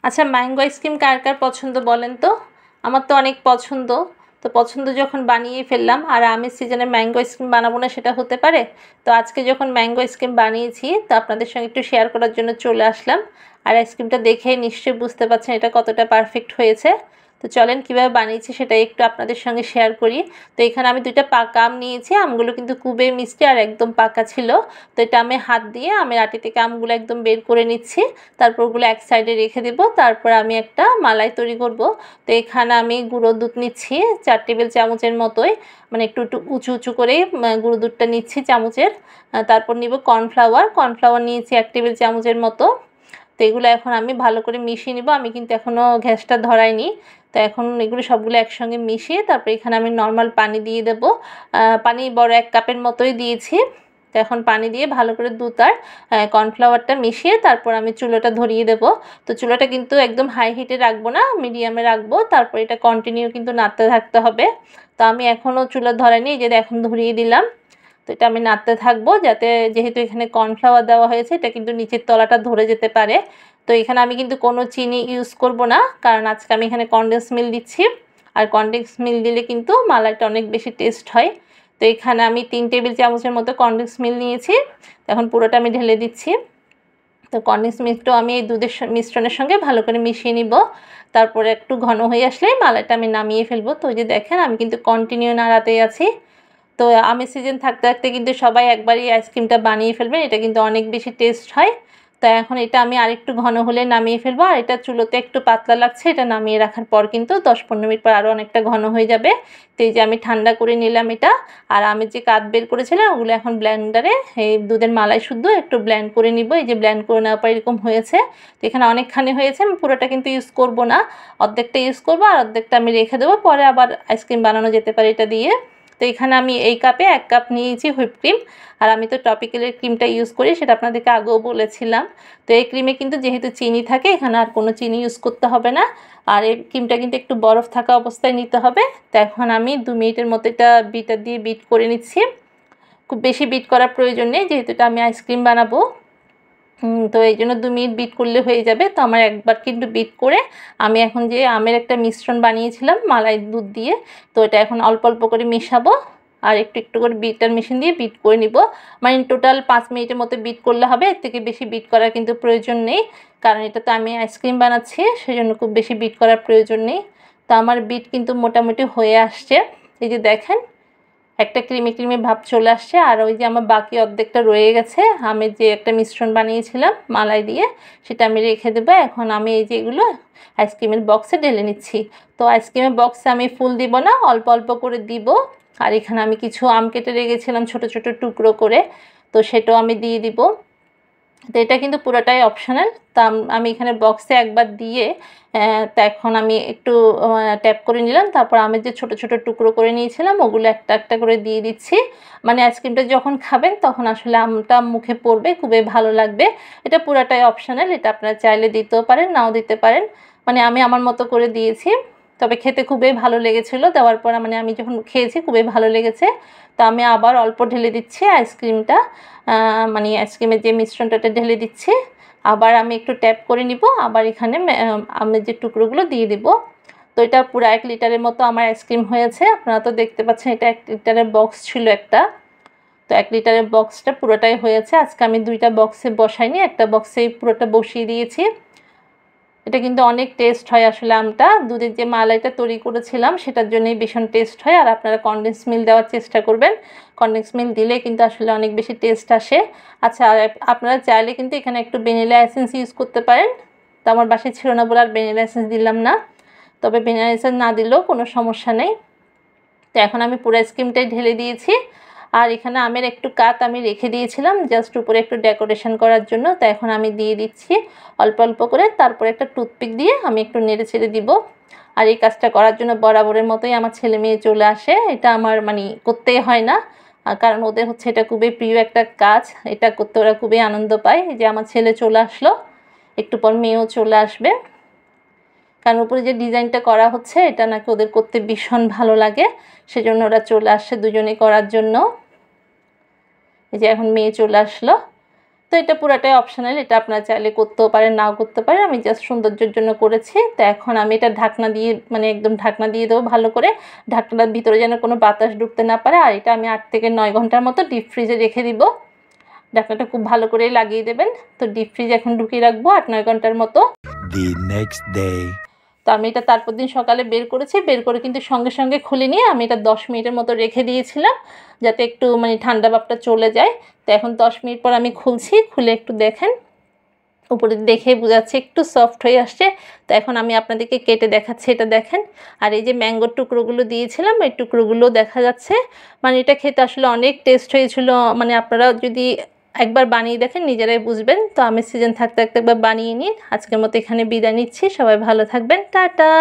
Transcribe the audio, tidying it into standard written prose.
আচ্ছা, mango ice cream কার কার পছন্দ বলেন তো? আমার তো অনেক পছন্দ। তো পছন্দ যখন বানিয়ে ফেললাম, আর আমের সিজনে ম্যাঙ্গো আইসক্রিম বানাবো না সেটা হতে পারে? তো আজকে যখন ম্যাঙ্গো আইসক্রিম বানিয়েছি, তো আপনাদের সঙ্গে একটু শেয়ার করার জন্য চলে আসলাম। আর আইসক্রিমটা দেখে নিশ্চয়ই বুঝতে পারছেন এটা কতটা পারফেক্ট হয়েছে। তো চলেন কীভাবে বানিয়েছি সেটা একটু আপনাদের সঙ্গে শেয়ার করি। তো এখানে আমি 2টা পাকা আম নিয়েছি। আমগুলো কিন্তু খুবই মিষ্টি আর একদম পাকা ছিল। তো এটা আমি হাত দিয়ে আমের আটি থেকে আমগুলো একদম বের করে নিচ্ছি। তারপর ওগুলো এক সাইডে রেখে দেব। তারপর আমি একটা মালাই তৈরি করব। তো এখানে আমি গুঁড়ো দুধ নিচ্ছি 4 টেবিল চামচের মতোই, মানে একটু একটু উঁচু উঁচু করে গুঁড়ো দুধটা নিচ্ছি চামচের। তারপর নিব কর্নফ্লাওয়ার নিয়েছি 1 টেবিল চামচের মতো। তো এগুলো এখন আমি ভালো করে মিশিয়ে নিব। আমি কিন্তু এখনও গ্যাসটা ধরাইনি। তো এখন এগুলো সবগুলো একসঙ্গে মিশিয়ে তারপর এখানে আমি নর্মাল পানি দিয়ে দেব। পানি বড় 1 কাপের মতোই দিয়েছি। তো এখন পানি দিয়ে ভালো করে দুধ আর কর্নফ্লাওয়ারটা মিশিয়ে তারপর আমি চুলাটা ধরিয়ে দেব। তো চুলাটা কিন্তু একদম হাই হিটে রাখবো না, মিডিয়ামে রাখবো। তারপর এটা কন্টিনিউ কিন্তু নাড়তে থাকতে হবে। তো আমি এখনও চুলা ধরাইনি, যে এখন ধরিয়ে দিলাম। তো এটা আমি নাড়তে থাকবো, যাতে যেহেতু এখানে কর্নফ্লাওয়ার দেওয়া হয়েছে এটা কিন্তু নিচের তলাটা ধরে যেতে পারে। তো এখানে আমি কিন্তু কোনো চিনি ইউজ করব না, কারণ আজকে আমি এখানে কনডেন্স মিল্ক দিচ্ছি। আর কনডেন্স মিল্ক দিলে কিন্তু মালাইটা অনেক বেশি টেস্ট হয়। তো এখানে আমি 3 টেবিল চামচের মতো কনডেন্স মিল্ক নিয়েছি। এখন পুরোটা আমি ঢেলে দিচ্ছি। তো কনডেন্স মিল্কটাও আমি এই দুধের মিশ্রণের সঙ্গে ভালো করে মিশিয়ে নিব। তারপরে একটু ঘন হয়ে আসলেই মালাইটা আমি নামিয়ে ফেলবো। তো ওই যে দেখেন আমি কিন্তু কন্টিনিউ নাড়াতেই আছি। তো আমের সিজন থাকতে থাকতে কিন্তু সবাই একবারই আইসক্রিমটা বানিয়ে ফেলবেন, এটা কিন্তু অনেক বেশি টেস্ট হয়। তো এখন এটা আমি আরেকটু ঘন হলে নামিয়ে ফেলবো। আর এটা চুলোতে একটু পাতলা লাগছে, এটা নামিয়ে রাখার পর কিন্তু 10-15 মিনিট পর আরও অনেকটা ঘন হয়ে যাবে। তো এই যে আমি ঠান্ডা করে নিলাম এটা। আর আমের যে কাপ বের করেছিলাম ওগুলো এখন ব্লেন্ডারে এই দুধের মালাই শুদ্ধ একটু ব্লেন্ড করে নিব। এই যে ব্লেন্ড করে নেওয়ার পর এরকম হয়েছে। তো এখানে অনেকখানি হয়েছে, আমি পুরোটা কিন্তু ইউজ করব না, অর্ধেকটা ইউজ করবো আর অর্ধেকটা আমি রেখে দেবো, পরে আবার আইসক্রিম বানানো যেতে পারে এটা দিয়ে। তো এখানে আমি এই কাপে 1 কাপ নিয়েছি হুইপ ক্রিম। আর আমি তো টপিক্যালের ক্রিমটা ইউজ করি, সেটা আপনাদেরকে আগেও বলেছিলাম। তো এই ক্রিমে কিন্তু যেহেতু চিনি থাকে, এখানে আর কোনো চিনি ইউজ করতে হবে না। আর এই ক্রিমটা কিন্তু একটু বরফ থাকা অবস্থায় নিতে হবে। তো এখন আমি 2 মিনিটের মতো এটা বিটার দিয়ে বিট করে নিচ্ছি। খুব বেশি বিট করার প্রয়োজন নেই, যেহেতু এটা আমি আইসক্রিম বানাবো। তো এই জন্য 2 মিনিট বিট করলে হয়ে যাবে। তো আমার একবার কিন্তু বিট করে আমি এখন যে আমের একটা মিশ্রণ বানিয়েছিলাম মালাই দুধ দিয়ে, তো এটা এখন অল্প অল্প করে মেশাবো। আর একটু একটু করে বিটার মেশিন দিয়ে বিট করে নিব। মানে টোটাল 5 মিনিটের মতো বিট করলে হবে, এর থেকে বেশি বিট করার কিন্তু প্রয়োজন নেই, কারণ এটা তো আমি আইসক্রিম বানাচ্ছি, সেজন্য খুব বেশি বিট করার প্রয়োজন নেই। তো আমার বিট কিন্তু মোটামুটি হয়ে আসছে। এই যে দেখেন একটা ক্রিমি ক্রিমি ভাব চলে আসছে। আর ওই যে আমার বাকি অর্ধেকটা রয়ে গেছে, আমি যে একটা মিশ্রণ বানিয়েছিলাম মালাই দিয়ে, সেটা আমি রেখে দেবো। এখন আমি এই যে এগুলো আইসক্রিমের বক্সে ঢেলে নিচ্ছি। তো আইসক্রিমের বক্সে আমি ফুল দিব না, অল্প অল্প করে দিব। আর এখানে আমি কিছু আম কেটে রেখেছিলাম ছোট ছোট টুকরো করে, তো সেটাও আমি দিয়ে দিব। তো এটা কিন্তু পুরোটাই অপশনাল। তো আমি এখানে বক্সে একবার দিয়ে তো এখন আমি একটু ট্যাপ করে নিলাম। তারপর আমি যে ছোট ছোট টুকরো করে নিয়েছিলাম ওগুলো একটা একটা করে দিয়ে দিচ্ছি। মানে আইসক্রিমটা যখন খাবেন তখন আসলে আমটা মুখে পড়বে, খুবই ভালো লাগবে। এটা পুরোটাই অপশনাল, এটা আপনারা চাইলে দিতেও পারেন, নাও দিতে পারেন। মানে আমি আমার মতো করে দিয়েছি। তবে খেতে খুবই ভালো লেগেছিলো, দেওয়ার পর মানে আমি যখন খেয়েছি খুবই ভালো লেগেছে। তো আমি আবার অল্প ঢেলে দিচ্ছি আইসক্রিমটা, মানে আইসক্রিমের যে মিশ্রণটা ঢেলে দিচ্ছি। আবার আমি একটু ট্যাপ করে নিব, আবার এখানে আমের যে টুকরোগুলো দিয়ে দিব। তো এটা পুরো 1 লিটারের মতো আমার আইসক্রিম হয়েছে। আপনারা তো দেখতে পাচ্ছেন এটা 1 লিটারের বক্স ছিল একটা। তো 1 লিটারের বক্সটা পুরোটাই হয়েছে। আজকে আমি 2টা বক্সে বসাইনি, একটা বক্সেই পুরোটা বসিয়ে দিয়েছি। এটা কিন্তু অনেক টেস্ট হয় আসলে আমটা, দুধের যে মালাইটা তৈরি করেছিলাম সেটার জন্যই ভীষণ টেস্ট হয়। আর আপনারা কনডেন্স মিল্ক দেওয়ার চেষ্টা করবেন, কনডেন্স মিল্ক দিলে কিন্তু আসলে অনেক বেশি টেস্ট আসে। আচ্ছা, আর আপনারা চাইলে কিন্তু এখানে একটু ভ্যানিলা এসেন্স ইউজ করতে পারেন। তো আমার বাসায় ছিল না বলে আর ভ্যানিলা এসেন্স দিলাম না, তবে ভ্যানিলা এসেন্স না দিলেও কোনো সমস্যা নেই। তো এখন আমি পুরো আইসক্রিমটাই ঢেলে দিয়েছি। আর এখানে আমের একটু কাত আমি রেখে দিয়েছিলাম জাস্ট উপরে একটু ডেকোরেশন করার জন্য। তো এখন আমি দিয়ে দিচ্ছি অল্প অল্প করে। তারপরে একটা টুথপিক দিয়ে আমি একটু নেড়ে ছেড়ে দিব। আর এই কাজটা করার জন্য বরাবরের মতোই আমার ছেলে মেয়ে চলে আসে, এটা আমার মানে করতেই হয় না, কারণ ওদের হচ্ছে এটা খুবই প্রিয় একটা কাজ, এটা করতে ওরা খুবই আনন্দ পায়। যে আমার ছেলে চলে আসলো, একটু পর মেয়েও চলে আসবে, কারণ উপরে যে ডিজাইনটা করা হচ্ছে এটা নাকি ওদের করতে ভীষণ ভালো লাগে, সেজন্য ওরা চলে আসছে দুজনেই করার জন্য। এই যে এখন মেয়ে চলে আসলো। তো এটা পুরাটাই অপশনাল, এটা আপনারা চাইলে করতেও পারেন নাও করতে পারেন, আমি জাস্ট সৌন্দর্যের জন্য করেছি। তো এখন আমি এটা ঢাকনা দিয়ে মানে একদম ঢাকনা দিয়ে দেবো ভালো করে, ঢাকনার ভিতরে যেন কোনো বাতাস ঢুকতে না পারে। আর এটা আমি 8 থেকে 9 ঘন্টার মতো ডিপ ফ্রিজে রেখে দিব। ঢাকনাটা খুব ভালো করে লাগিয়ে দেবেন। তো ডিপ ফ্রিজে এখন ঢুকিয়ে রাখবো 8-9 ঘন্টার মতো। তো আমি এটা তারপর দিন সকালে বের করেছি, বের করে কিন্তু সঙ্গে সঙ্গে খুলে নিয়ে আমি এটা 10 মিনিটের মতো রেখে দিয়েছিলাম যাতে একটু মানে ঠান্ডা ভাবটা চলে যায়। তো এখন 10 মিনিট পর আমি খুলছি, খুলে একটু দেখেন উপরে দেখে বোঝাচ্ছে একটু সফট হয়ে আসছে। তো এখন আমি আপনাদেরকে কেটে দেখাচ্ছি, এটা দেখেন। আর এই যে ম্যাঙ্গোর টুকরোগুলো দিয়েছিলাম এই টুকরোগুলো দেখা যাচ্ছে, মানে এটা খেতে আসলে অনেক টেস্ট হয়েছিল। মানে আপনারা যদি একবার বানিয়ে দেখেন নিজেরাই বুঝবেন। তো আমি সিজন থাকতে থাকতে একবার বানিয়ে নিন। আজকের মতো এখানে বিদায় নিচ্ছি, সবাই ভালো থাকবেন, টাটা।